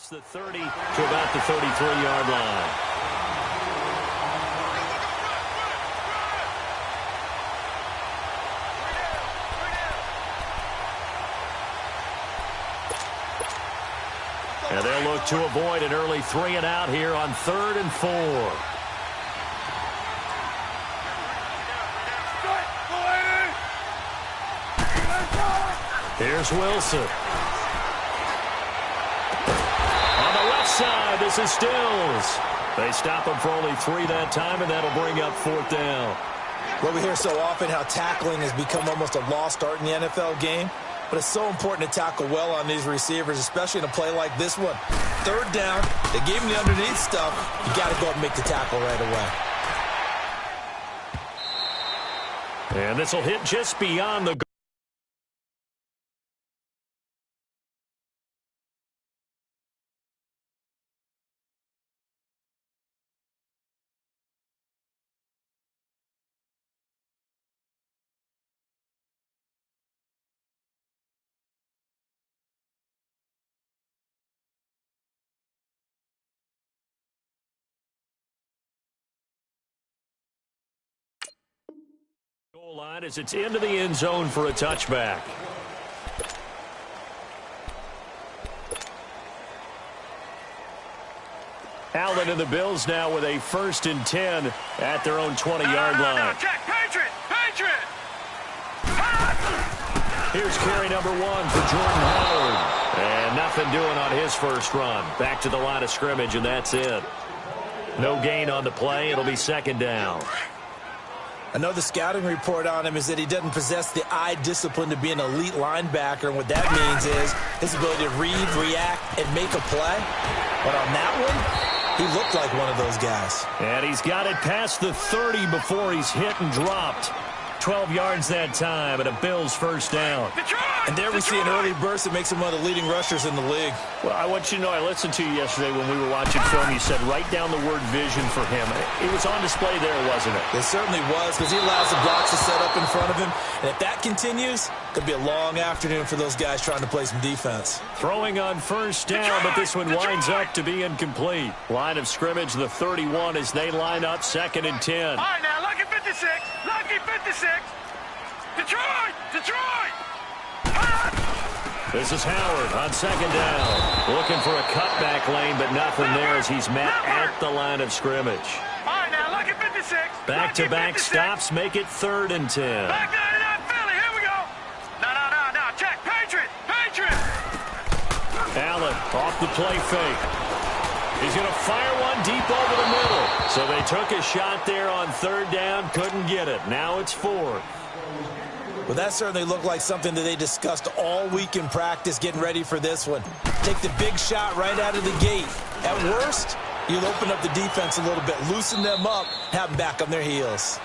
past the 30 to about the 33-yard line. And they'll look to avoid an early 3-and-out here on 3rd and 4. Here's Wilson. On the left side, this is Stills. They stop him for only 3 that time, and that'll bring up 4th down. Well, we hear so often how tackling has become almost a lost art in the NFL game. But it's so important to tackle well on these receivers, especially in a play like this one. 3rd down, they gave him the underneath stuff. You got to go up and make the tackle right away. And this will hit just beyond the goal. Goal line as it's into the end zone for a touchback. Allen and the Bills now with a 1st and 10 at their own 20-yard line. No, check. Patriot! Here's carry number 1 for Jordan Howard. And nothing doing on his first run. Back to the line of scrimmage, and that's it. No gain on the play. It'll be 2nd down. I know the scouting report on him is that he doesn't possess the eye discipline to be an elite linebacker, and what that means is his ability to read, react, and make a play. But on that one, he looked like one of those guys. And he's got it past the 30 before he's hit and dropped. 12 yards that time, and a Bills 1st down. And there we see an early burst that makes him one of the leading rushers in the league. Well, I want you to know, I listened to you yesterday when we were watching film. You said write down the word vision for him. It was on display there, wasn't it? It certainly was, because he allows the blocks to set up in front of him. And if that continues, it could be a long afternoon for those guys trying to play some defense. Throwing on 1st down, but this one winds up to be incomplete. Line of scrimmage, the 31, as they line up 2nd and 10. All right, now, lucky 56. Lucky 56. Detroit! This is Howard on 2nd down. Looking for a cutback lane, but nothing there as he's met at the line of scrimmage. All right, now, lucky 56. Back-to-back stops make it 3rd and 10. Back 99, Philly, here we go. No, check. Patriot! Allen off the play fake. He's going to fire one deep over the middle. So they took a shot there on 3rd down, couldn't get it. Now it's 4th. Well, that certainly looked like something that they discussed all week in practice getting ready for this one. Take the big shot right out of the gate. At worst, you'll open up the defense a little bit, loosen them up, have them back on their heels.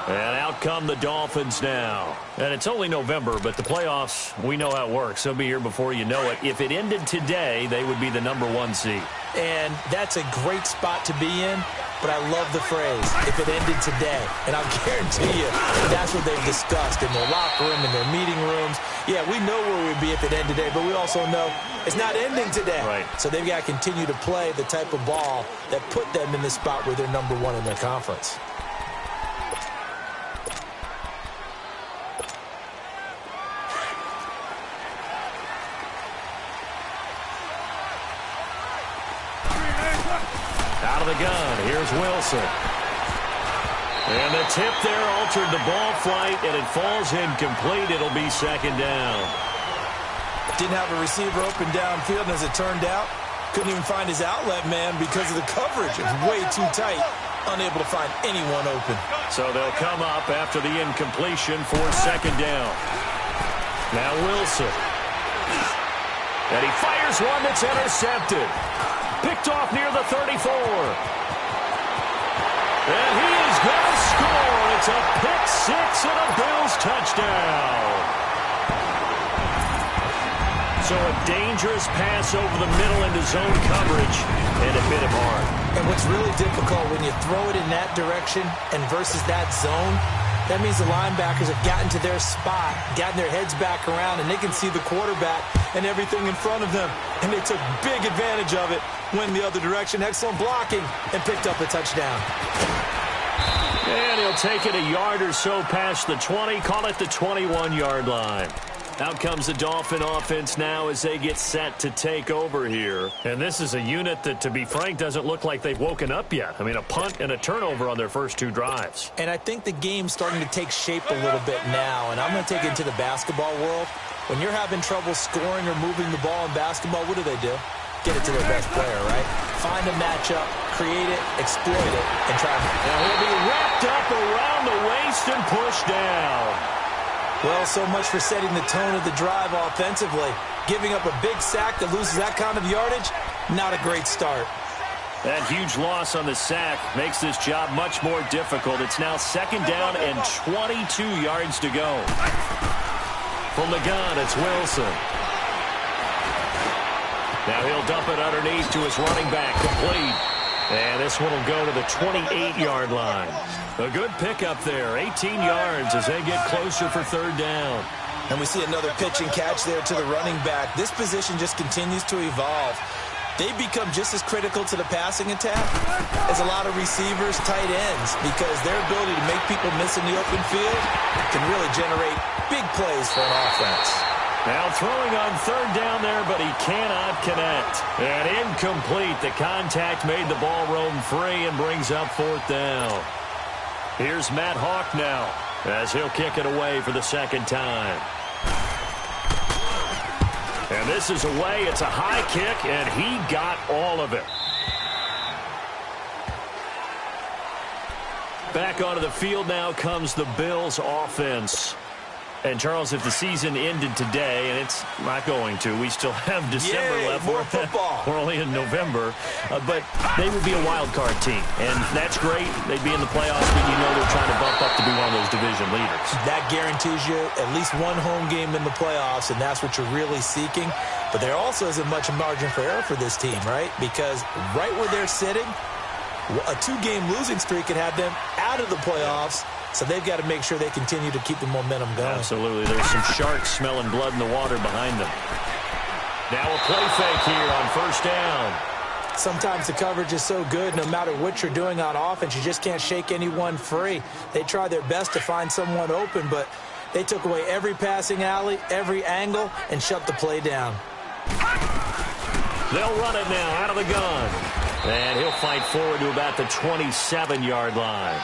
And out come the Dolphins now. And it's only November, but the playoffs, we know how it works. They'll be here before you know it. If it ended today, they would be the #1 seed. And that's a great spot to be in, but I love the phrase, if it ended today. And I'll guarantee you, that's what they've discussed in their locker room, in their meeting rooms. Yeah, we know where we'd be if it ended today, but we also know it's not ending today. Right. So they've got to continue to play the type of ball that put them in the spot where they're #1 in their conference. Out of the gun, here's Wilson. And the tip there altered the ball flight, and it falls incomplete. It'll be 2nd down. Didn't have a receiver open downfield, and as it turned out, couldn't even find his outlet man because of the coverage. It was way too tight, unable to find anyone open. So they'll come up after the incompletion for 2nd down. Now Wilson. And he fires one that's intercepted. Picked off near the 34. And he is going to score. It's a pick 6 and a Bills touchdown. So a dangerous pass over the middle into zone coverage, and it hit him hard. And what's really difficult when you throw it in that direction and versus that zone That means the linebackers have gotten to their spot, gotten their heads back around, and they can see the quarterback and everything in front of them. And they took big advantage of it, went the other direction, excellent blocking, and picked up a touchdown. And he'll take it a yard or so past the 20, call it the 21-yard line. Out comes the Dolphin offense now as they get set to take over here. And this is a unit that, to be frank, doesn't look like they've woken up yet. I mean, a punt and a turnover on their first two drives. And I think the game's starting to take shape a little bit now. And I'm going to take it into the basketball world. When you're having trouble scoring or moving the ball in basketball, what do? Get it to their best player, right? Find a matchup, create it, exploit it, and try to... Now he'll be wrapped up around the waist and pushed down. Well, so much for setting the tone of the drive offensively. Giving up a big sack that loses that kind of yardage, not a great start. That huge loss on the sack makes this job much more difficult. It's now second down and 22 yards to go. From the gun, it's Wilson. Now he'll dump it underneath to his running back, complete. And this one will go to the 28-yard line. A good pickup there, 18 yards as they get closer for third down. And we see another pitch and catch there to the running back. This position just continues to evolve. They become just as critical to the passing attack as a lot of receivers, tight ends, because their ability to make people miss in the open field can really generate big plays for an offense. Now throwing on third down there, but he cannot connect. And incomplete. The contact made the ball roam free and brings up fourth down. Here's Matt Hawk now as he'll kick it away for the second time. And this is away. It's a high kick, and he got all of it. Back onto the field now comes the Bills offense. And, Charles, if the season ended today, and it's not going to, we still have December left. More football. We're only in November. But they would be a wild card team. And that's great. They'd be in the playoffs, but you know they're trying to bump up to be one of those division leaders. That guarantees you at least one home game in the playoffs, and that's what you're really seeking. But there also isn't much margin for error for this team, right? Because right where they're sitting, a two-game losing streak could have them out of the playoffs. So they've got to make sure they continue to keep the momentum going. Absolutely. There's some sharks smelling blood in the water behind them. Now a play fake here on first down. Sometimes the coverage is so good, no matter what you're doing on offense, you just can't shake anyone free. They try their best to find someone open, but they took away every passing alley, every angle, and shut the play down. They'll run it now out of the gun. And he'll fight forward to about the 27-yard line.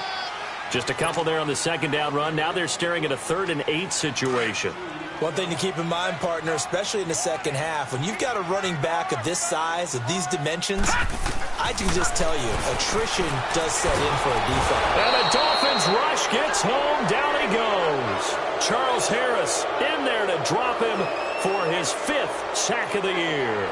Just a couple there on the second down run. Now they're staring at a 3rd and 8 situation. One thing to keep in mind, partner, especially in the second half, when you've got a running back of this size, of these dimensions, I can just tell you, attrition does set in for a defense. And the Dolphins rush gets home. Down he goes. Charles Harris in there to drop him for his 5th sack of the year.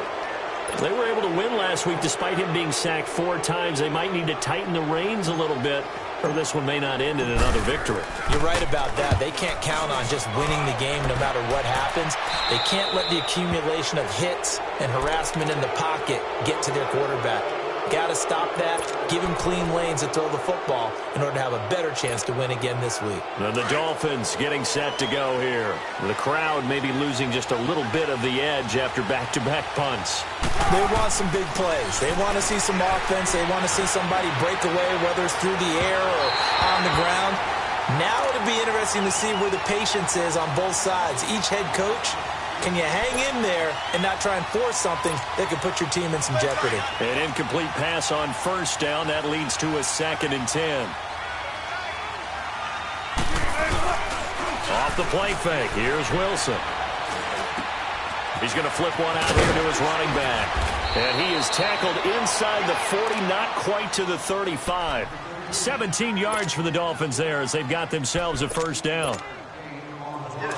They were able to win last week despite him being sacked 4 times. They might need to tighten the reins a little bit, or this one may not end in another victory. You're right about that. They can't count on just winning the game no matter what happens. They can't let the accumulation of hits and harassment in the pocket get to their quarterback. Got to stop that, give him clean lanes to throw the football in order to have a better chance to win again this week. And the Dolphins getting set to go here. The crowd maybe losing just a little bit of the edge after back-to-back punts. They want some big plays. They want to see some offense. They want to see somebody break away, whether it's through the air or on the ground. Now it'll be interesting to see where the patience is on both sides. Each head coach, can you hang in there and not try and force something that could put your team in some jeopardy? An incomplete pass on first down. That leads to a 2nd and 10. Off the play fake. Here's Wilson. He's going to flip one out here to his running back. And he is tackled inside the 40, not quite to the 35. 17 yards for the Dolphins there as they've got themselves a first down.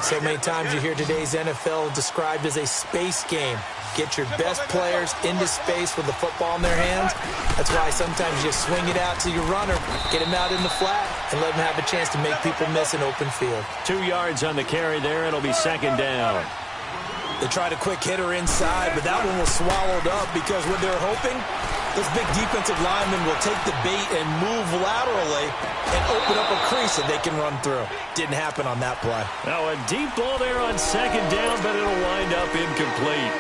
So many times you hear today's NFL described as a space game. Get your best players into space with the football in their hands. That's why sometimes you just swing it out to your runner, get him out in the flat, and let him have a chance to make people miss an open field. 2 yards on the carry there. It'll be second down. They tried a quick hitter inside, but that one was swallowed up because what they're hoping Those big defensive linemen will take the bait and move laterally and open up a crease that they can run through. Didn't happen on that play. Now a deep ball there on second down, but it'll wind up incomplete.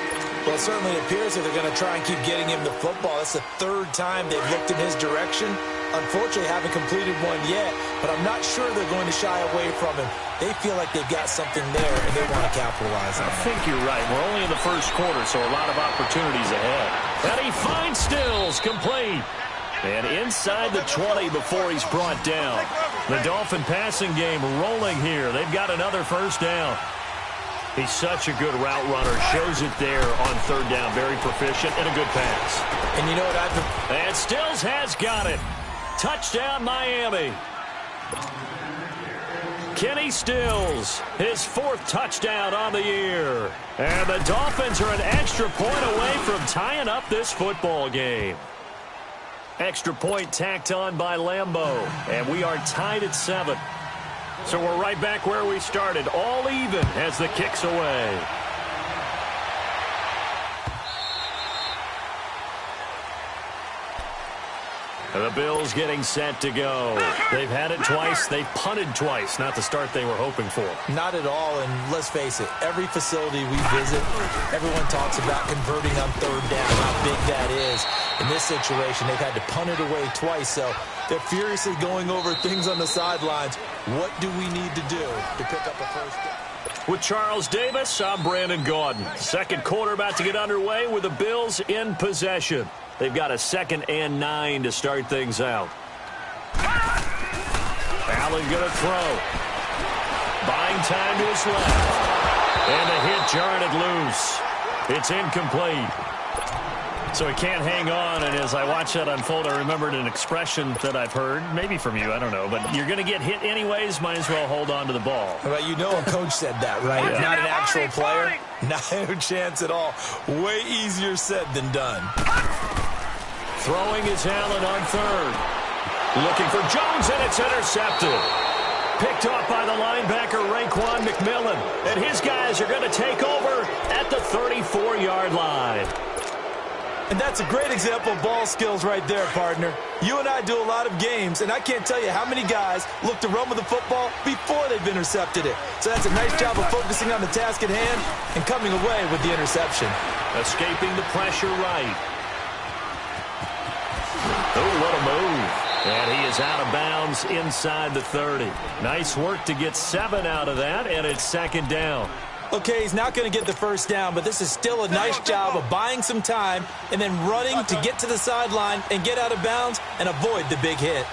Well, it certainly appears that they're going to try and keep getting him the football. That's the third time they've looked in his direction. Unfortunately, haven't completed one yet, but I'm not sure they're going to shy away from him. They feel like they've got something there, and they want to capitalize on it. I think you're right. We're only in the first quarter, so a lot of opportunities ahead. And he finds Stills, complete. And inside the 20 before he's brought down. The Dolphin passing game rolling here. They've got another first down. He's such a good route runner. Shows it there on third down. Very proficient and a good pass. And you know what And Stills has got it. Touchdown, Miami. Kenny Stills, his fourth touchdown on the year. And the Dolphins are an extra point away from tying up this football game. Extra point tacked on by Lambeau. And we are tied at 7. So we're right back where we started, all even as the kick's away. The Bills getting set to go. They've had it twice. They've punted twice. Not the start they were hoping for. Not at all, and let's face it, every facility we visit, everyone talks about converting on third down, how big that is. In this situation, they've had to punt it away twice, so they're furiously going over things on the sidelines. What do we need to do to pick up a first down? With Charles Davis, I'm Brandon Gaudin. Second quarter about to get underway with the Bills in possession. They've got a 2nd and 9 to start things out. Allen going to throw. Buying time to his left. And the hit jarred it loose. It's incomplete. So he can't hang on, and as I watch that unfold, I remembered an expression that I've heard, maybe from you, I don't know, but you're going to get hit anyways, might as well hold on to the ball. Well, you know a coach said that, right? Yeah. Not an actual player. No chance at all. Way easier said than done. Throwing is Allen on third. Looking for Jones, and it's intercepted. Picked off by the linebacker, Raekwon McMillan. And his guys are going to take over at the 34-yard line. And that's a great example of ball skills right there, partner. You and I do a lot of games, and I can't tell you how many guys look to run with the football before they've intercepted it. So that's a nice job of focusing on the task at hand and coming away with the interception. Escaping the pressure right. Oh, what a move. And he is out of bounds inside the 30. Nice work to get 7 out of that, and it's 2nd down. Okay, he's not going to get the first down, but this is still a nice job of buying some time and then running to get to the sideline and get out of bounds and avoid the big hit.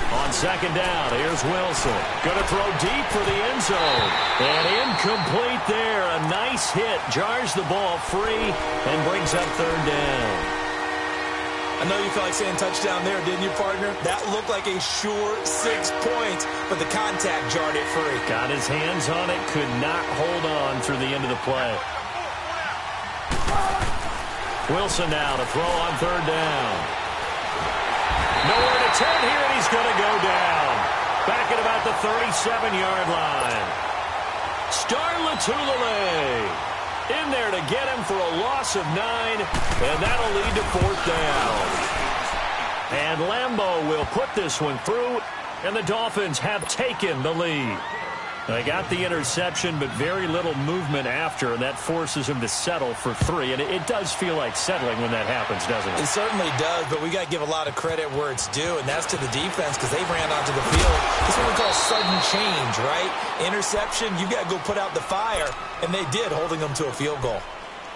On 2nd down, here's Wilson. Going to throw deep for the end zone. And incomplete there. A nice hit. Jars the ball free and brings up 3rd down. I know you felt like saying touchdown there, didn't you, partner? That looked like a sure 6 points, but the contact jarred it free. Got his hands on it, could not hold on through the end of the play. Wilson now to throw on 3rd down. Nowhere to turn here, and he's going to go down. Back at about the 37-yard line. Star Lotulelei in there to get him for a loss of 9, and that'll lead to 4th down. And Lambeau will put this one through, and the Dolphins have taken the lead. They got the interception, but very little movement after, and that forces him to settle for 3. And it does feel like settling when that happens, doesn't it? It certainly does, but we got to give a lot of credit where it's due, and that's to the defense because they ran onto the field. This is what we call sudden change, right? Interception, you got to go put out the fire, and they did, holding them to a field goal.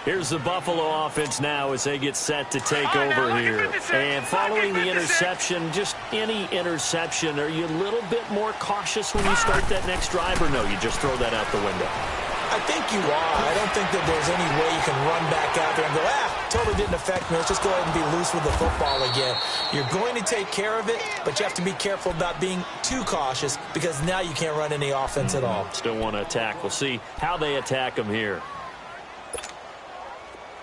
Here's the Buffalo offense now as they get set to take over here. And following the interception, just any interception, are you a little bit more cautious when you start that next drive, or no, you just throw that out the window? I think you are. I don't think that there's any way you can run back out there and go, totally didn't affect me. Let's just go ahead and be loose with the football again. You're going to take care of it, but you have to be careful about being too cautious because now you can't run any offense at all. Still want to attack. We'll see how they attack them here.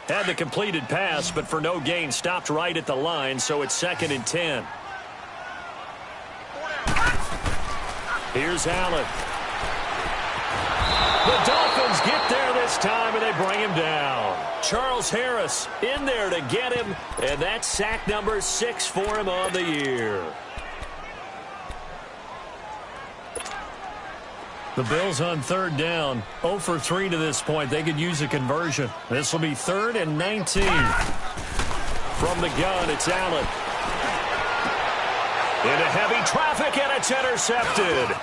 Had the completed pass, but for no gain, stopped right at the line, so it's 2nd and 10. Here's Allen. The Dolphins get there this time, and they bring him down. Charles Harris in there to get him, and that's sack number 6 for him on the year. The Bills on third down, 0 for 3 to this point. They could use a conversion. This will be 3rd and 19. From the gun, it's Allen. Into heavy traffic, and it's intercepted.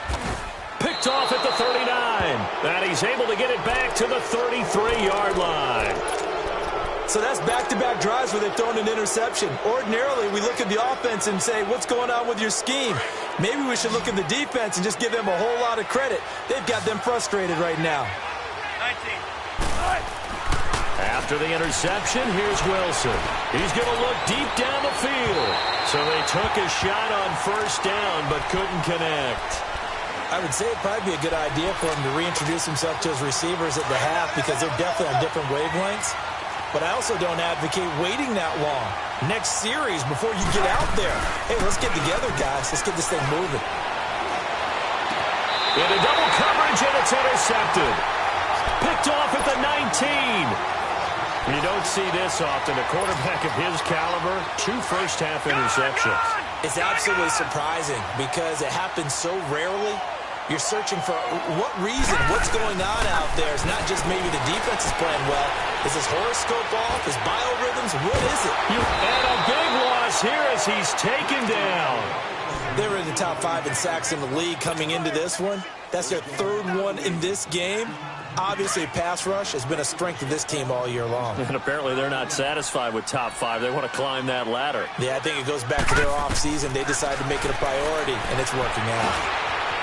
Picked off at the 39. And he's able to get it back to the 33-yard line. So that's back-to-back drives where they've thrown an interception. Ordinarily, we look at the offense and say, what's going on with your scheme? Maybe we should look at the defense and just give them a whole lot of credit. They've got them frustrated right now. 19. After the interception, here's Wilson. He's going to look deep down the field. So they took a shot on first down but couldn't connect. I would say it'd probably be a good idea for him to reintroduce himself to his receivers at the half because they're definitely on different wavelengths. But I also don't advocate waiting that long. Next series, before you get out there, hey, let's get together, guys. Let's get this thing moving. Into double coverage, and it's intercepted. Picked off at the 19. You don't see this often. A quarterback of his caliber, 2 first-half interceptions. It's absolutely surprising because it happens so rarely. You're searching for what reason, what's going on out there. It's not just maybe the defense is playing well. Is his horoscope off? His biorhythms? What is it? And a big loss here as he's taken down. They were in the top 5 in sacks in the league coming into this one. That's their 3rd one in this game. Obviously, pass rush has been a strength of this team all year long. And apparently they're not satisfied with top 5. They want to climb that ladder. Yeah, I think it goes back to their offseason. They decided to make it a priority, and it's working out.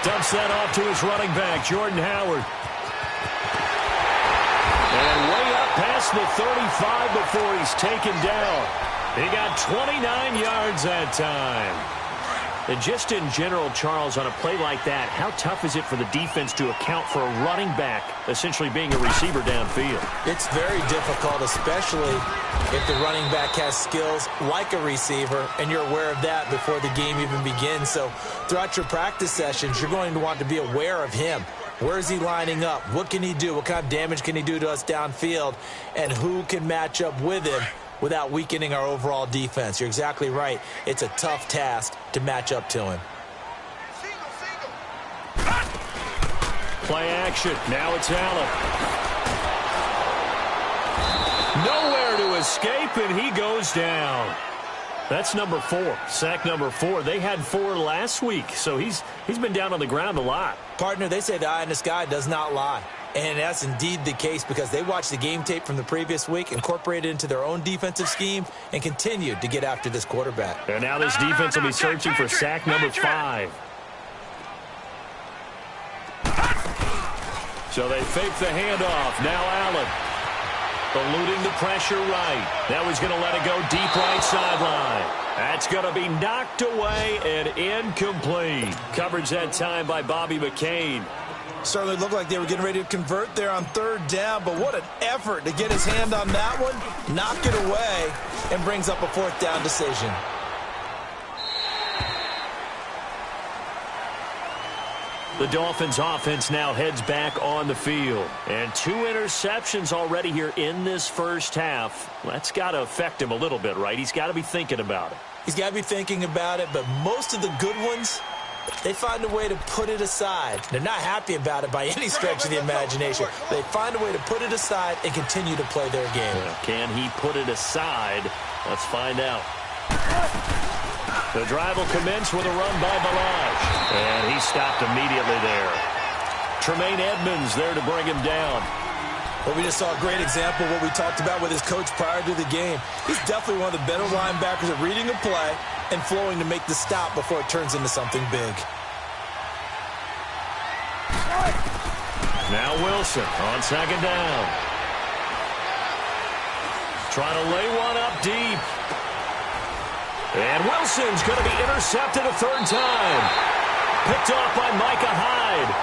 Dumps that off to his running back, Jordan Howard. And way up past the 35 before he's taken down. He got 29 yards that time. And just in general, Charles, on a play like that, how tough is it for the defense to account for a running back essentially being a receiver downfield? It's very difficult, especially if the running back has skills like a receiver, and you're aware of that before the game even begins. So throughout your practice sessions, you're going to want to be aware of him. Where is he lining up? What can he do? What kind of damage can he do to us downfield? And who can match up with him without weakening our overall defense? You're exactly right. It's a tough task to match up to him. Play action. Now it's Allen. Nowhere to escape, and he goes down. That's number 4, sack number 4. They had 4 last week, so he's been down on the ground a lot. Partner, they say the eye in the sky does not lie. And that's indeed the case because they watched the game tape from the previous week, incorporated it into their own defensive scheme, and continued to get after this quarterback. And now this defense will be searching for sack number 5. So they fake the handoff. Now Allen. Eluding the pressure right. Now he's going to let it go deep right sideline. That's going to be knocked away and incomplete. Coverage that time by Bobby McCain. Certainly looked like they were getting ready to convert there on 3rd down, but what an effort to get his hand on that one, knock it away, and brings up a 4th down decision. The Dolphins offense now heads back on the field. And 2 interceptions already here in this first half. That's got to affect him a little bit, right? He's got to be thinking about it. He's got to be thinking about it, but most of the good ones, they find a way to put it aside. They're not happy about it by any stretch of the imagination. They find a way to put it aside and continue to play their game. Can he put it aside? Let's find out. The drive will commence with a run by Ballage. And he stopped immediately there. Tremaine Edmonds there to bring him down. Well, we just saw a great example of what we talked about with his coach prior to the game. He's definitely one of the better linebackers at reading a play and flowing to make the stop before it turns into something big. Now Wilson on 2nd down. Trying to lay one up deep. And Wilson's going to be intercepted a 3rd time. Picked off by Micah Hyde.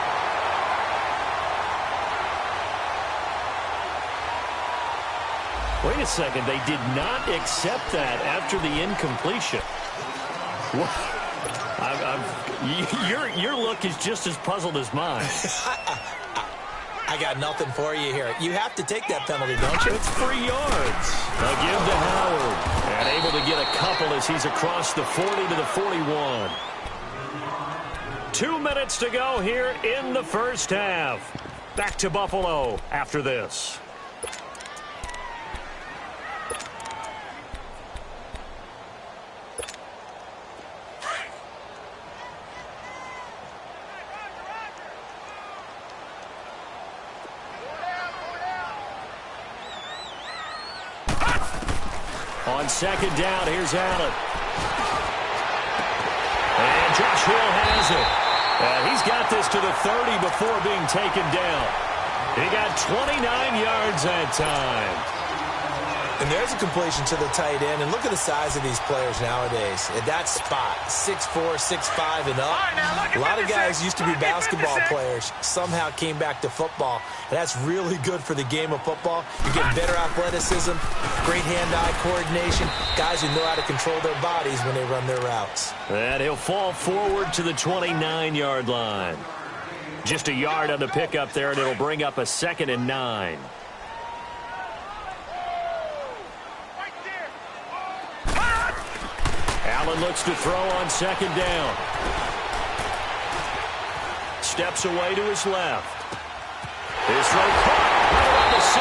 Wait a second. They did not accept that after the incompletion. Your look is just as puzzled as mine. I I got nothing for you here. You have to take that penalty, don't you? It's 3 yards. A give to Howard. And able to get a couple as he's across the 40 to the 41. 2 minutes to go here in the first half. Back to Buffalo after this. On second down, here's Allen. And Josh Hill has it. He's got this to the 30 before being taken down. He got 29 yards that time. And there's a completion to the tight end. And look at the size of these players nowadays. At that spot, 6'4", 6'5", and up. A lot of guys used to be basketball players, somehow came back to football. And that's really good for the game of football. You're getting better athleticism, great hand-eye coordination, guys who know how to control their bodies when they run their routes. And he'll fall forward to the 29-yard line. Just a yard on the pickup there, and it'll bring up a 2nd and 9. Allen looks to throw on second down. Steps away to his left. His throw caught right around the 6.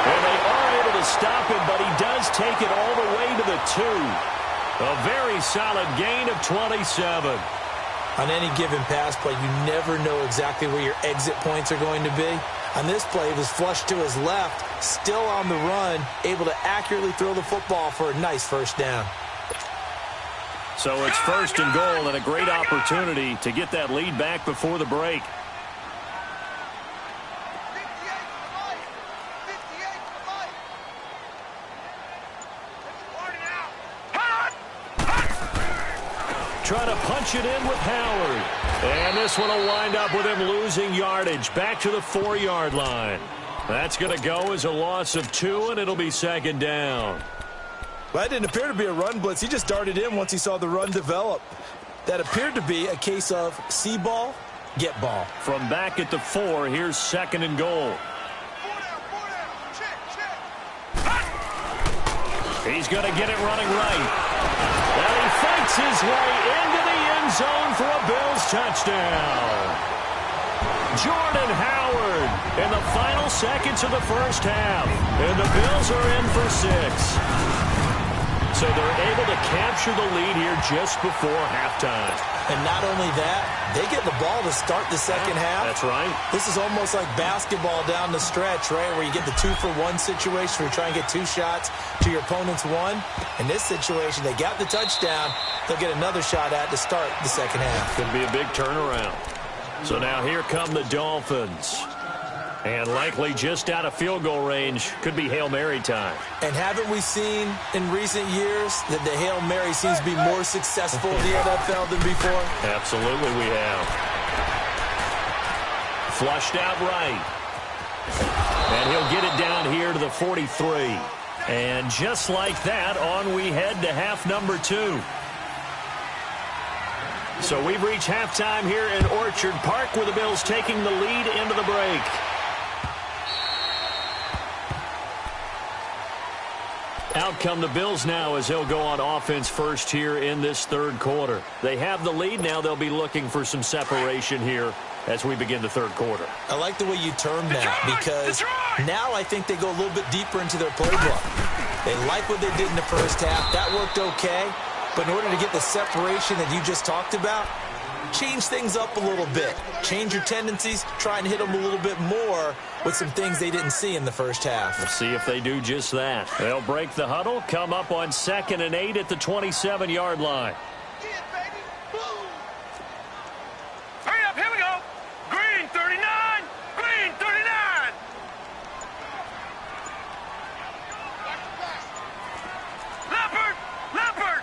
And they are able to stop him, but he does take it all the way to the 2. A very solid gain of 27. On any given pass play, you never know exactly where your exit points are going to be. On this play, it was flushed to his left, still on the run, able to accurately throw the football for a nice first down. So it's 1st and goal and a great opportunity to get that lead back before the break. Trying to punch it in with Howard. And this one will wind up with him losing yardage back to the 4-yard line. That's going to go as a loss of 2, and it'll be 2nd down. Well, that didn't appear to be a run blitz. He just darted in once he saw the run develop. That appeared to be a case of see ball, get ball. From back at the 4, here's 2nd and goal. He's going to get it running right. And he fights his way into the end zone for a Bills touchdown. Jordan Howard in the final seconds of the first half. And the Bills are in for 6. So they're able to capture the lead here just before halftime. And not only that, they get the ball to start the second half. That's right. This is almost like basketball down the stretch, right, where you get the 2-for-1 situation where you try and get 2 shots to your opponent's 1. In this situation, they got the touchdown. They'll get another shot at to start the second half. Could be a big turnaround. So now here come the Dolphins. And likely just out of field goal range. Could be Hail Mary time. And haven't we seen in recent years that the Hail Mary seems to be more successful in the NFL than before? Absolutely we have. Flushed out right. And he'll get it down here to the 43. And just like that, on we head to half number 2. So we've reached halftime here in Orchard Park with the Bills taking the lead into the break. Out come the Bills now as they'll go on offense first here in this 3rd quarter. They have the lead now. They'll be looking for some separation here as we begin the 3rd quarter. I like the way you term that because now I think they go a little bit deeper into their playbook. They like what they did in the first half. That worked okay. But in order to get the separation that you just talked about, change things up a little bit. Change your tendencies. Try and hit them a little bit more with some things they didn't see in the first half. Let's see if they do just that. They'll break the huddle, come up on 2nd and 8 at the 27-yard line. Hurry up, here we go. Green 39, green 39. Leopard.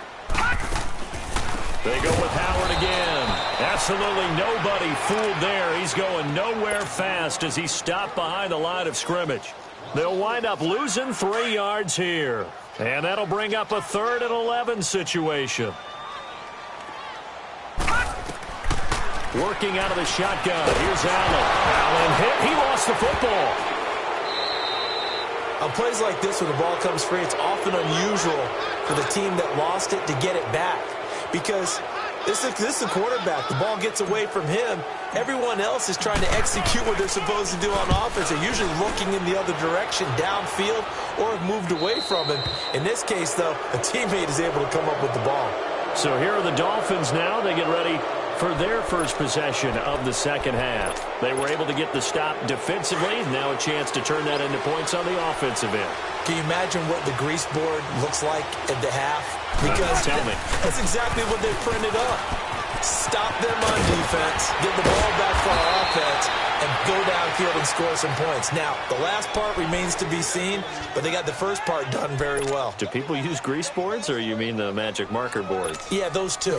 They go with Howard again. Absolutely nobody fooled there. He's going nowhere fast as he's stopped behind the line of scrimmage. They'll wind up losing 3 yards here. And that'll bring up a 3rd and 11 situation. Working out of the shotgun. Here's Allen. Allen hit. He lost the football. On plays like this, when the ball comes free, it's often unusual for the team that lost it to get it back. Because this is the quarterback. The ball gets away from him. Everyone else is trying to execute what they're supposed to do on offense. They're usually looking in the other direction, downfield, or have moved away from him. In this case, though, a teammate is able to come up with the ball. So here are the Dolphins now. They get ready for their first possession of the second half. They were able to get the stop defensively. Now a chance to turn that into points on the offensive end. Can you imagine what the grease board looks like at the half? Because tell me. That's exactly what they printed up. Stop them on defense, get the ball back for our offense, and go downfield and score some points. Now, the last part remains to be seen, but they got the first part done very well. Do people use grease boards, or you mean the magic marker boards? Yeah, those two.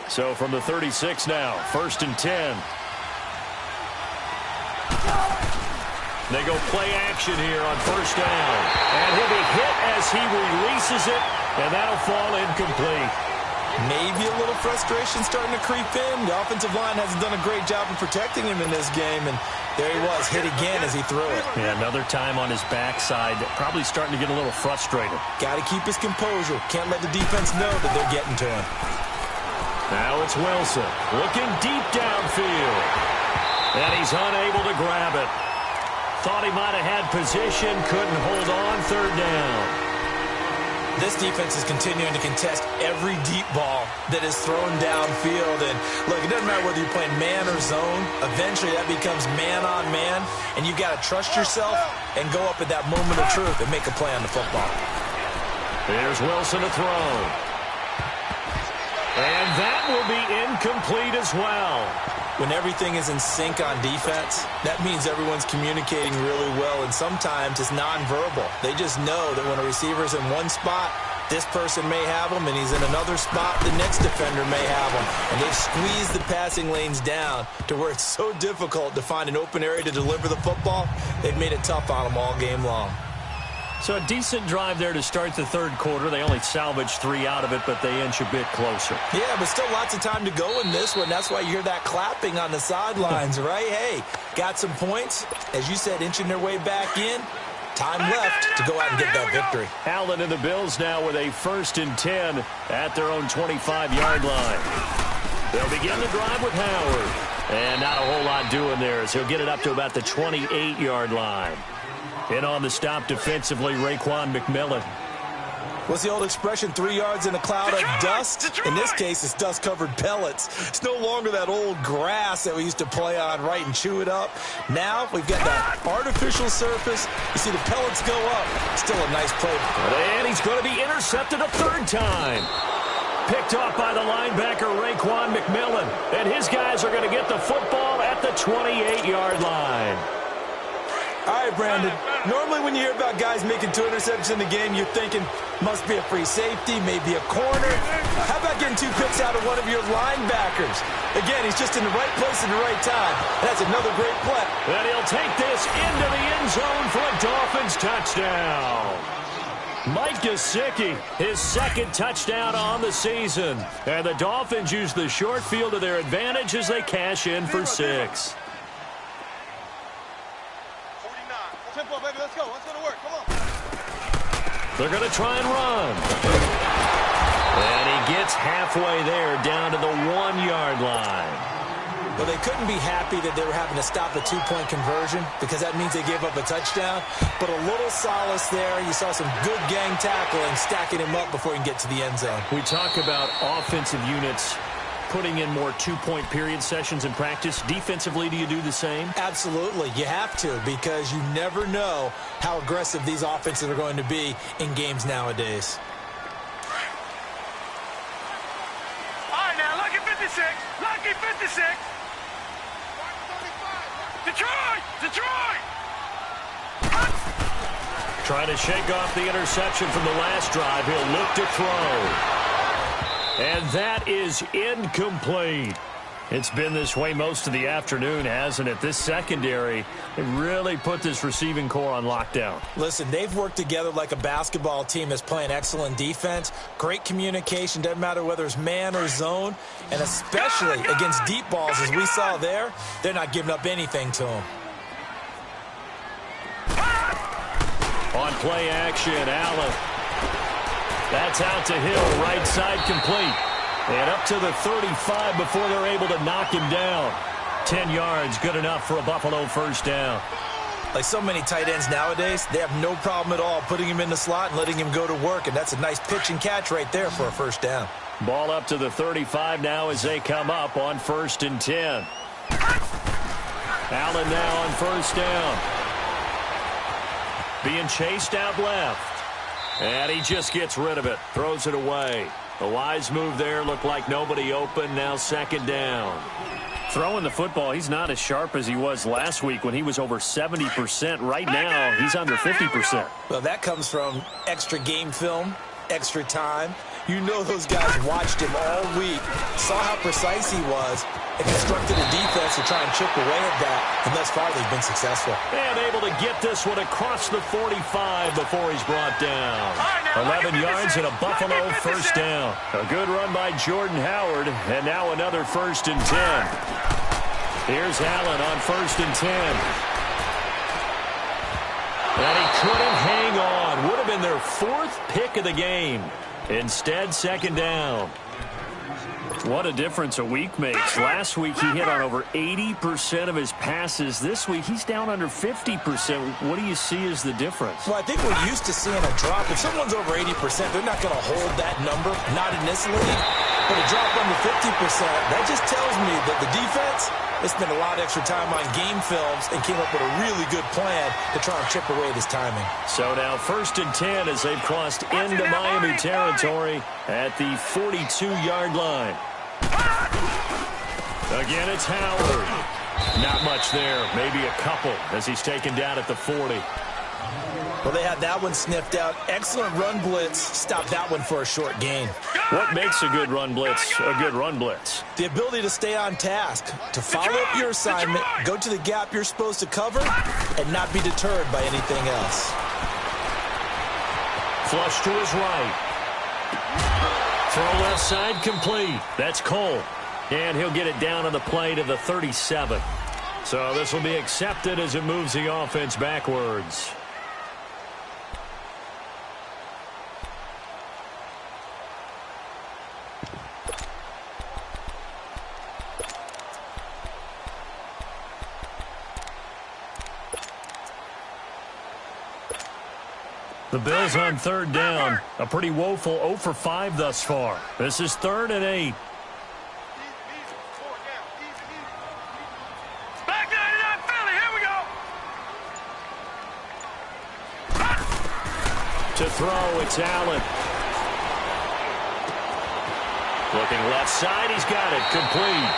So from the 36 now, 1st and 10. They go play action here on 1st down. And he'll be hit as he releases it, and that'll fall incomplete. Maybe a little frustration starting to creep in. The offensive line hasn't done a great job of protecting him in this game, and there he was, hit again as he threw it. Yeah, another time on his backside, probably starting to get a little frustrated. Got to keep his composure. Can't let the defense know that they're getting to him. Now it's Wilson, looking deep downfield. And he's unable to grab it. Thought he might have had position, couldn't hold on, 3rd down. This defense is continuing to contest every deep ball that is thrown downfield. And, look, it doesn't matter whether you're playing man or zone. Eventually, that becomes man-on-man, and you've got to trust yourself and go up at that moment of truth and make a play on the football. Here's Wilson to throw. And that will be incomplete as well. When everything is in sync on defense, that means everyone's communicating really well, and sometimes it's nonverbal. They just know that when a receiver's in one spot, this person may have him, and he's in another spot, the next defender may have him. And they've squeezed the passing lanes down to where it's so difficult to find an open area to deliver the football. They've made it tough on them all game long. So a decent drive there to start the 3rd quarter. They only salvaged 3 out of it, but they inch a bit closer. Yeah, but still lots of time to go in this one. That's why you hear that clapping on the sidelines, right? Hey, got some points. As you said, inching their way back in. Time left to go out and get that victory. Allen and the Bills now with a 1st and 10 at their own 25-yard line. They'll begin the drive with Howard. And not a whole lot doing there as he'll get it up to about the 28-yard line. In on the stop defensively, Raekwon McMillan. What's the old expression, 3 yards in a cloud of dust? In this case, it's dust-covered pellets. It's no longer that old grass that we used to play on, right, and chew it up. Now we've got that artificial surface. You see the pellets go up. Still a nice play. And he's going to be intercepted a 3rd time. Picked off by the linebacker, Raekwon McMillan. And his guys are going to get the football at the 28-yard line. All right, Brandon. Normally when you hear about guys making 2 interceptions in the game, you're thinking must be a free safety, maybe a corner. How about getting 2 picks out of one of your linebackers? Again, he's just in the right place at the right time. That's another great play. And he'll take this into the end zone for a Dolphins touchdown. Mike Gesicki, his 2nd touchdown on the season. And the Dolphins use the short field to their advantage as they cash in for 6. Tempo, baby, let's go. Let's go to work. Come on. They're going to try and run. And he gets halfway there, down to the 1-yard line. Well, they couldn't be happy that they were having to stop a 2-point conversion because that means they gave up a touchdown. But a little solace there. You saw some good gang tackling, stacking him up before he can get to the end zone. We talk about offensive units putting in more 2-point period sessions in practice. Defensively, do you do the same? Absolutely. You have to, because you never know how aggressive these offenses are going to be in games nowadays. All right, now, lucky 56. Lucky 56. Detroit! Detroit! Trying to shake off the interception from the last drive. He'll look to throw. And that is incomplete. It's been this way most of the afternoon, hasn't it? This secondary, they really put this receiving core on lockdown. Listen, they've worked together like a basketball team that's playing excellent defense. Great communication, doesn't matter whether it's man or zone. And especially against deep balls, as we saw there, they're not giving up anything to them. On play action, Allen. That's out to Hill, right side complete. And up to the 35 before they're able to knock him down. 10 yards, good enough for a Buffalo first down. Like so many tight ends nowadays, they have no problem at all putting him in the slot and letting him go to work. And that's a nice pitch and catch right there for a first down. Ball up to the 35 now as they come up on 1st and 10. Allen now on first down. Being chased out left. And he just gets rid of it. Throws it away. The wise move there, looked like nobody open. Now 2nd down. Throwing the football, he's not as sharp as he was last week when he was over 70%. Right now, he's under 50%. Well, that comes from extra game film, extra time. You know those guys watched him all week, saw how precise he was, and constructed a defense to try and chip away at that. And thus far, they've been successful. And able to get this one across the 45 before he's brought down. 11 yards and a Buffalo first down. A good run by Jordan Howard, and now another 1st and 10. Here's Allen on 1st and 10. And he couldn't hang on. Would have been their 4th pick of the game. Instead, 2nd down. What a difference a week makes. Last week, he hit on over 80% of his passes. This week, he's down under 50%. What do you see as the difference? Well, I think we're used to seeing a drop. If someone's over 80%, they're not going to hold that number, not in this league. But a drop under 50%, that just tells me that the defense has spent a lot of extra time on game films and came up with a really good plan to try and chip away this timing. So now 1st and 10 as they've crossed into Miami territory at the 42-yard line. Again, it's Howard. Not much there. Maybe a couple as he's taken down at the 40. Well, they had that one sniffed out. Excellent run blitz. Stopped that one for a short gain. What makes a good run blitz a good run blitz? The ability to stay on task, to follow up your assignment, go to the gap you're supposed to cover, and not be deterred by anything else. Flush to his right. Throw left side complete. That's Cole. And he'll get it down on the play to the 37. So this will be accepted as it moves the offense backwards. The Bills on 3rd down. A pretty woeful 0 for 5 thus far. This is 3rd and 8. Back 99 Philly, here we go. To throw, it's Allen. Looking left side, he's got it. Complete.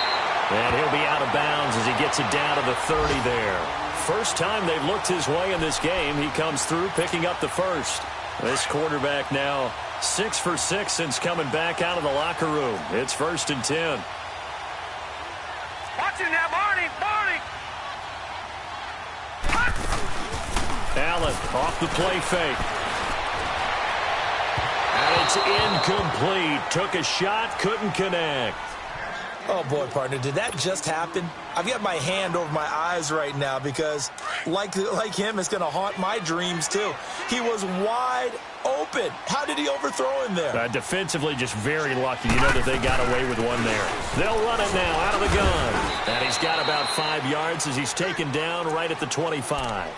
And he'll be out of bounds as he gets it down to the 30 there. First time they've looked his way in this game. He comes through picking up the first. This quarterback now 6 for 6 since coming back out of the locker room. It's 1st and 10. Watch him now, Barney. Allen off the play fake. And it's incomplete. Took a shot, couldn't connect. Oh, boy, partner, did that just happen? I've got my hand over my eyes right now because, like him, it's going to haunt my dreams, too. He was wide open. How did he overthrow him there? Defensively, just very lucky. You know that they got away with one there. They'll run it now out of the gun. And he's got about 5 yards as he's taken down right at the 25.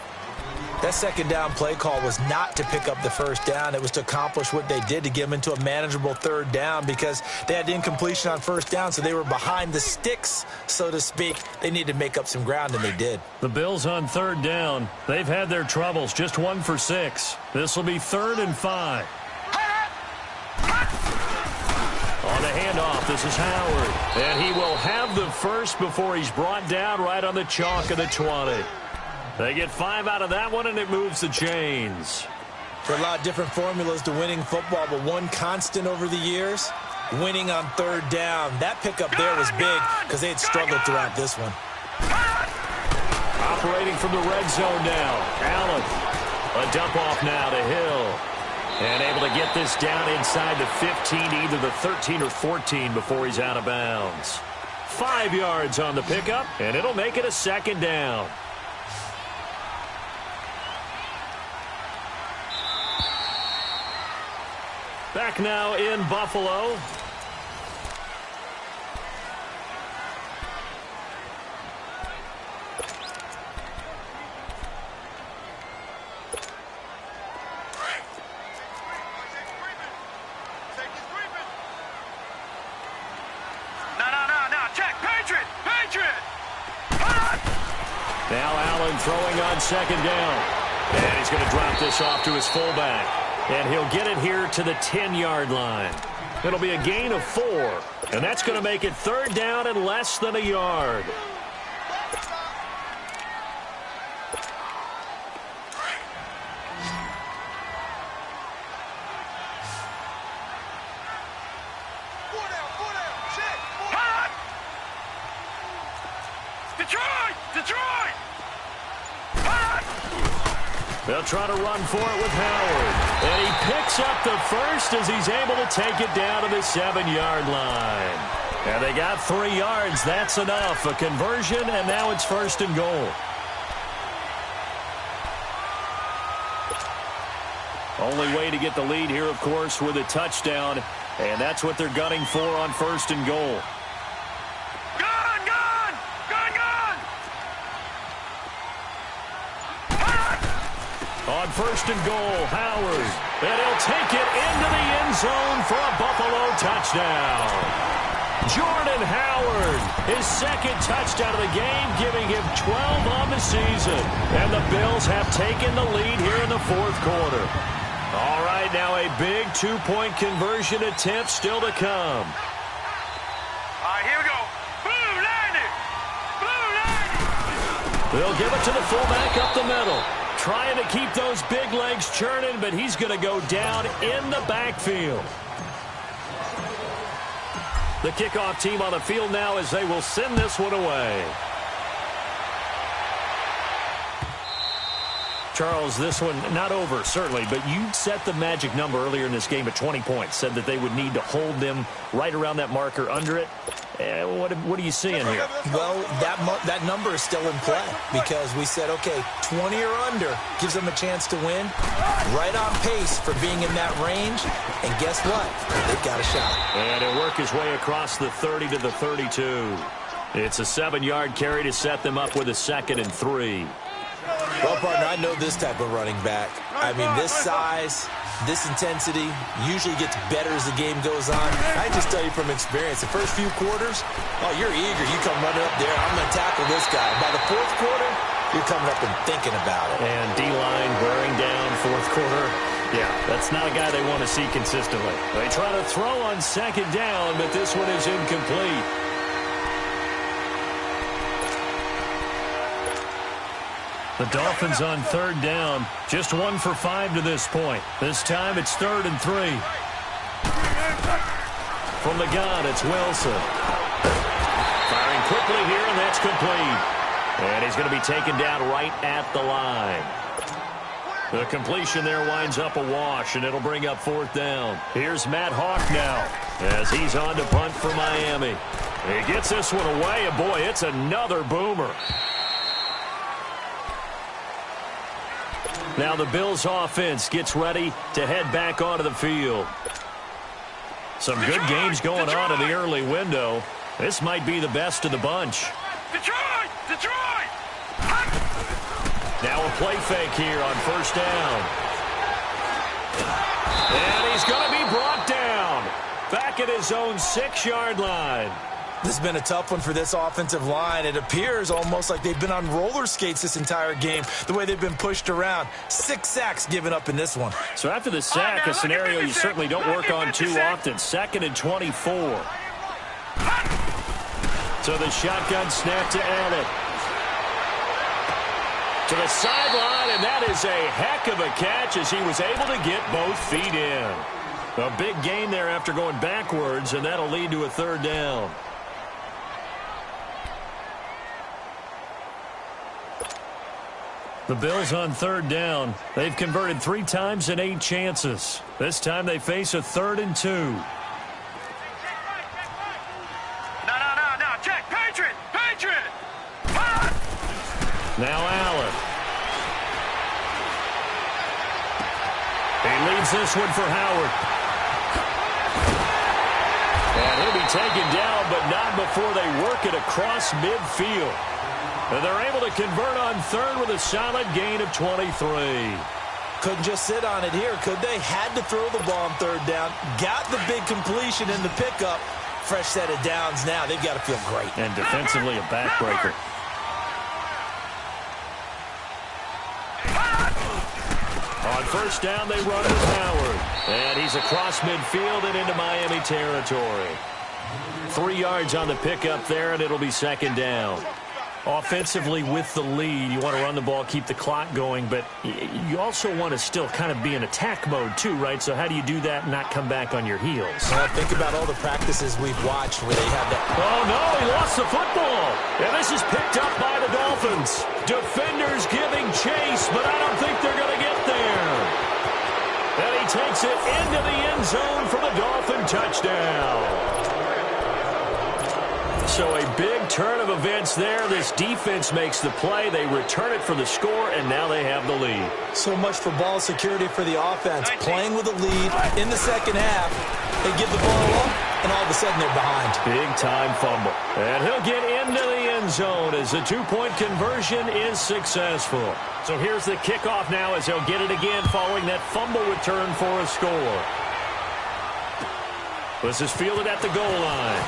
That 2nd down play call was not to pick up the first down. It was to accomplish what they did, to get them into a manageable 3rd down, because they had incompletion on 1st down, so they were behind the sticks, so to speak. They needed to make up some ground, and they did. The Bills on 3rd down. They've had their troubles, just 1 for 6. This will be 3rd and 5. On the handoff, this is Howard. And he will have the first before he's brought down right on the chalk of the 20. They get 5 out of that one, and it moves the chains. There are a lot of different formulas to winning football, but one constant over the years, winning on third down. That pickup there was big because they had struggled throughout this one. Operating from the red zone now. Allen. A dump off now to Hill. And able to get this down inside the 15, either the 13 or 14 before he's out of bounds. 5 yards on the pickup, and it'll make it a second down. Back now in Buffalo. Now Allen throwing on second down. And he's going to drop this off to his fullback. And he'll get it here to the 10-yard line. It'll be a gain of 4. And that's going to make it third down and less than a yard. They'll try to run for it with Howard. And he picks up the first as he's able to take it down to the 7-yard line. And they got 3 yards. That's enough. A conversion, and now it's first and goal. Only way to get the lead here, of course, with a touchdown. And that's what they're gunning for on first and goal. On first and goal, Howard. And he'll take it into the end zone for a Buffalo touchdown. Jordan Howard, his second touchdown of the game, giving him 12 on the season. And the Bills have taken the lead here in the fourth quarter. All right, now a big 2-point conversion attempt still to come. All right, here we go. Blue 90. Blue 90. They'll give it to the fullback up the middle. Trying to keep those big legs churning, but he's going to go down in the backfield. The kickoff team on the field now as they will send this one away. Charles, this one not over, certainly, but you set the magic number earlier in this game at 20 points, said that they would need to hold them right around that marker under it. What are you seeing here? Well, that number is still in play because we said, okay, 20 or under gives them a chance to win. Right on pace for being in that range. And guess what? They've got a shot. And he'll work his way across the 30 to the 32. It's a 7-yard carry to set them up with a 2nd and 3. Well, partner, I know this type of running back. I mean, this size, this intensity usually gets better as the game goes on. I just tell you from experience, the first few quarters, oh, you're eager. You come running up there. I'm going to tackle this guy. By the fourth quarter, you're coming up and thinking about it. And D-line wearing down fourth quarter. Yeah, that's not a guy they want to see consistently. They try to throw on second down, but this one is incomplete. The Dolphins on third down, just 1 for 5 to this point. This time it's 3rd and 3. From the gun, it's Wilson. Firing quickly here, and that's complete. And he's going to be taken down right at the line. The completion there winds up a wash, and it'll bring up 4th down. Here's Matt Hawk now as he's on to punt for Miami. He gets this one away, and boy, it's another boomer. Now the Bills offense gets ready to head back onto the field. Some good games going on in the early window. This might be the best of the bunch. Detroit! Detroit! Now a play fake here on first down. And he's going to be brought down. Back at his own 6-yard line. This has been a tough one for this offensive line. It appears almost like they've been on roller skates this entire game, the way they've been pushed around. 6 sacks given up in this one. So after the sack, a scenario you certainly don't work on too often. 2nd and 24. So the shotgun snap to Allen. To the sideline, and that is a heck of a catch as he was able to get both feet in. A big gain there after going backwards, and that'll lead to a third down. The Bills on third down. They've converted 3 times in 8 chances. This time they face a 3rd and 2. No. Check. Patriot. Now Allen. He leads this one for Howard. And he'll be taken down, but not before they work it across midfield. And they're able to convert on 3rd with a solid gain of 23. Couldn't just sit on it here, could they? Had to throw the ball on 3rd down. Got the big completion in the pickup. Fresh set of downs now. They've got to feel great. And defensively a backbreaker. On first down, they run with Howard. And he's across midfield and into Miami territory. 3 yards on the pickup there, and it'll be 2nd down. Offensively with the lead, you want to run the ball, keep the clock going, but you also want to still kind of be in attack mode too, right? So how do you do that and not come back on your heels? Think about all the practices we've watched where they have that. Oh, no, he lost the football. And this is picked up by the Dolphins. Defenders giving chase, but I don't think they're going to get there. And he takes it into the end zone for the Dolphin touchdown. So a big turn of events there. This defense makes the play. They return it for the score, and now they have the lead. So much for ball security for the offense. Playing with a lead in the second half. They give the ball up, and all of a sudden they're behind. Big-time fumble. And he'll get into the end zone as the 2-point conversion is successful. So here's the kickoff now as he'll get it again following that fumble return for a score. This is fielded at the goal line.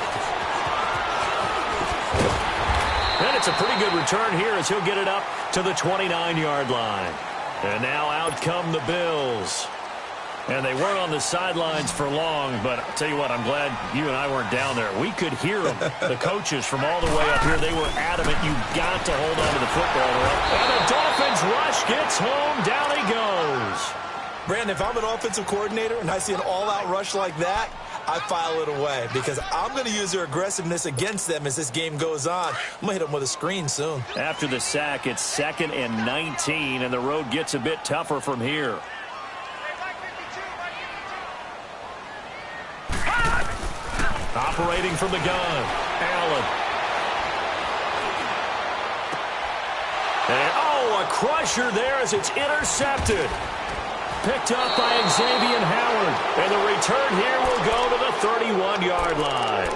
And it's a pretty good return here as he'll get it up to the 29-yard line. And now out come the Bills. And they weren't on the sidelines for long, but I'll tell you what, I'm glad you and I weren't down there. We could hear them, the coaches from all the way up here. They were adamant, you've got to hold on to the football. And the Dolphins rush gets home, down he goes. Brandon, if I'm an offensive coordinator and I see an all-out rush like that, I file it away because I'm going to use their aggressiveness against them as this game goes on. I'm going to hit them with a screen soon. After the sack, it's 2nd and 19, and the road gets a bit tougher from here. Operating from the gun, Allen. And, a crusher there as it's intercepted. Picked up by Xavier Howard. And the return here will go to the 31-yard line.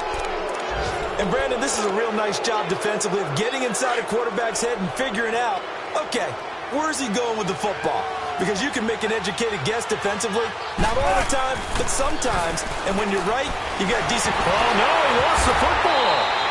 And, Brandon, this is a real nice job defensively of getting inside a quarterback's head and figuring out, okay, where's he going with the football? Because you can make an educated guess defensively. Not all the time, but sometimes. And when you're right, you got decent. Oh, no, he lost the football.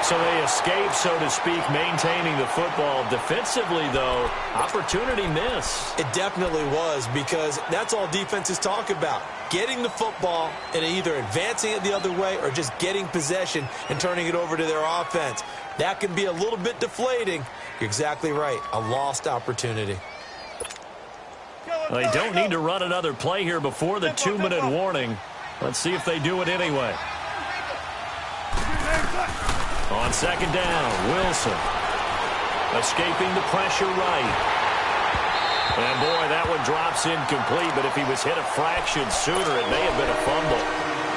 So they escape, so to speak, maintaining the football. Defensively, though, opportunity miss. It definitely was because that's all defenses talk about. Getting the football and either advancing it the other way or just getting possession and turning it over to their offense. That can be a little bit deflating. You're exactly right. A lost opportunity. They don't need to run another play here before the 2-minute warning. Let's see if they do it anyway. On 2nd down, Wilson. Escaping the pressure right. And, boy, that one drops incomplete, but if he was hit a fraction sooner, it may have been a fumble.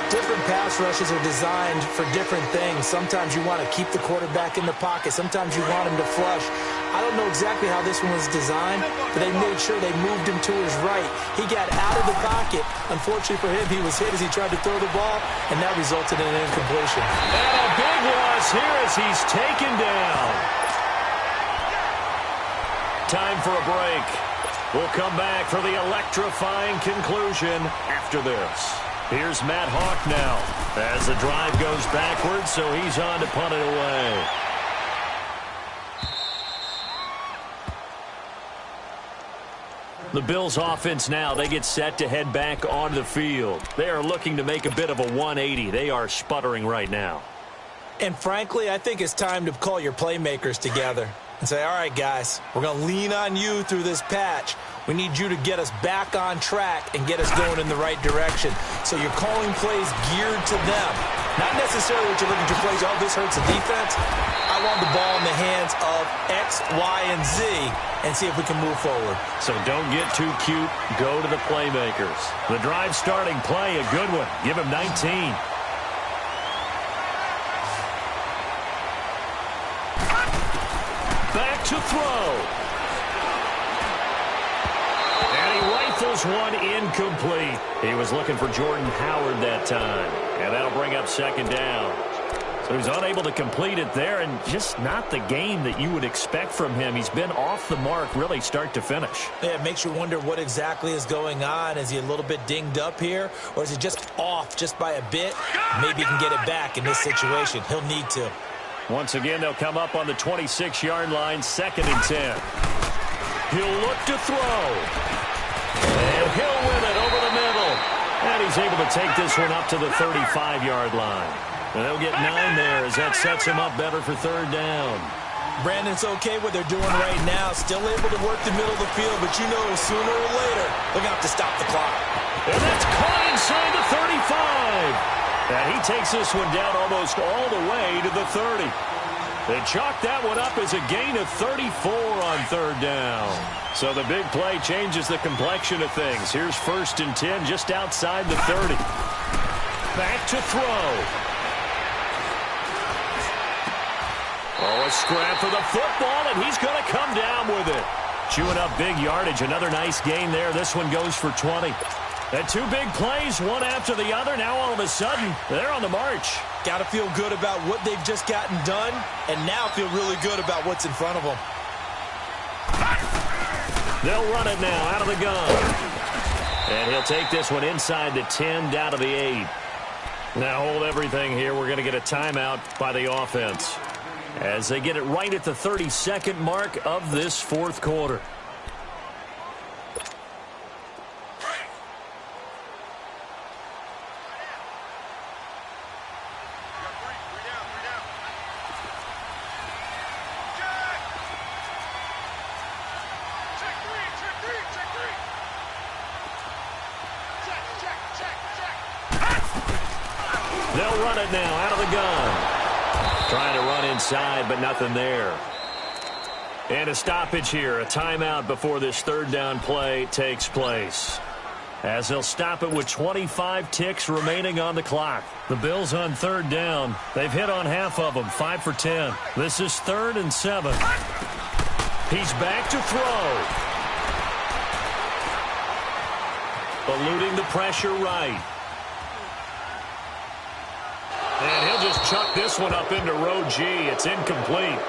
Different pass rushes are designed for different things. Sometimes you want to keep the quarterback in the pocket. Sometimes you want him to flush. I don't know exactly how this one was designed, but they made sure they moved him to his right. He got out of the pocket. Unfortunately for him, he was hit as he tried to throw the ball, and that resulted in an incompletion. And a big loss here as he's taken down. Time for a break. We'll come back for the electrifying conclusion after this. Here's Matt Hawk now as the drive goes backwards, so he's on to punt it away. The Bills offense now, they get set to head back onto the field. They are looking to make a bit of a 180. They are sputtering right now. And frankly, I think it's time to call your playmakers together and say, all right, guys, we're going to lean on you through this patch. We need you to get us back on track and get us going in the right direction. So you're calling plays geared to them. Not necessarily what you're looking to plays, oh, this hurts the defense. I want the ball in the hands of X, Y, and Z and see if we can move forward. So don't get too cute. Go to the playmakers. The drive starting play, a good one. Give him 19. Back to throw. And he rifles one incomplete. He was looking for Jordan Howard that time. And that'll bring up second down. So he's unable to complete it there, and just not the game that you would expect from him. He's been off the mark really start to finish. Yeah, it makes you wonder what exactly is going on. Is he a little bit dinged up here, or is he just off just by a bit? Maybe he can get it back in this situation. He'll need to. Once again, they'll come up on the 26-yard line, 2nd and 10. He'll look to throw. And he'll win it over the middle. And he's able to take this one up to the 35-yard line. And they'll get 9 there as that sets him up better for 3rd down. Brandon's okay what they're doing right now. Still able to work the middle of the field, but you know sooner or later they're going to have to stop the clock. And that's caught inside the 35. And he takes this one down almost all the way to the 30. They chalk that one up as a gain of 34 on 3rd down. So the big play changes the complexion of things. Here's 1st and 10 just outside the 30. Back to throw. Oh, a scrap for the football, and he's going to come down with it. Chewing up big yardage. Another nice gain there. This one goes for 20. And 2 big plays, one after the other. Now all of a sudden, they're on the march. Got to feel good about what they've just gotten done, and now feel really good about what's in front of them. They'll run it now out of the gun. And he'll take this one inside the 10, down to the 8. Now hold everything here. We're going to get a timeout by the offense as they get it right at the 32nd mark of this 4th quarter. They'll run it now out of the gun. Trying to run inside, but nothing there. And a stoppage here, a timeout before this 3rd down play takes place. As they'll stop it with 25 ticks remaining on the clock. The Bills on 3rd down. They've hit on half of them, 5 for 10. This is 3rd and 7. He's back to throw. Eluding the pressure right. And he'll just chuck this one up into row G. It's incomplete.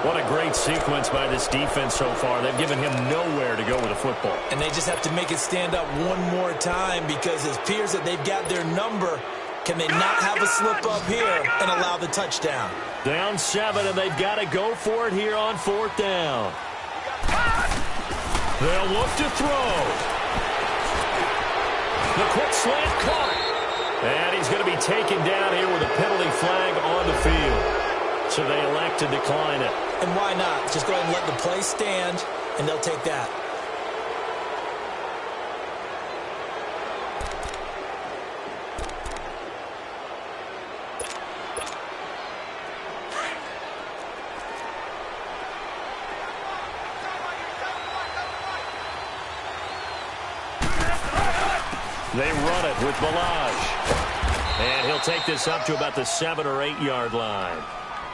What a great sequence by this defense so far. They've given him nowhere to go with the football. And they just have to make it stand up one more time because it appears that they've got their number. Can they not have a slip up here and allow the touchdown? Down 7, and they've got to go for it here on 4th down. They'll look to throw. The quick slant caught. And he's going to be taken down here with a penalty flag on the field. So they elect to decline it. And why not? Just go ahead and let the play stand, and they'll take that. They run it with Ballage. And he'll take this up to about the 7 or 8 yard line.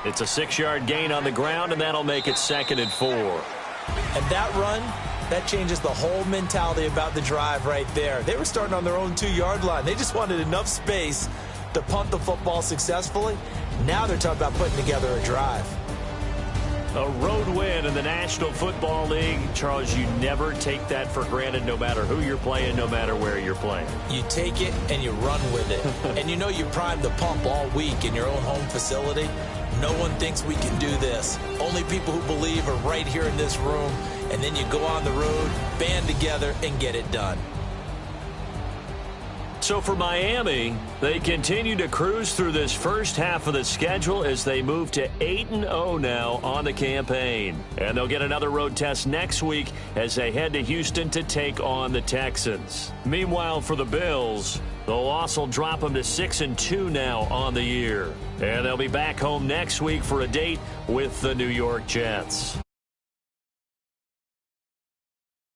It's a 6-yard gain on the ground, and that'll make it 2nd and 4. And that run, that changes the whole mentality about the drive right there. They were starting on their own 2-yard line. They just wanted enough space to punt the football successfully. Now they're talking about putting together a drive. A road win in the National Football League. Charles, you never take that for granted no matter who you're playing, no matter where you're playing. You take it and you run with it. And you know you primed the pump all week in your own home facility. No one thinks we can do this. Only people who believe are right here in this room. And then you go on the road, band together, and get it done. So for Miami, they continue to cruise through this first half of the schedule as they move to 8-0 now on the campaign. And they'll get another road test next week as they head to Houston to take on the Texans. Meanwhile, for the Bills, the loss will drop them to 6-2 now on the year. And they'll be back home next week for a date with the New York Jets.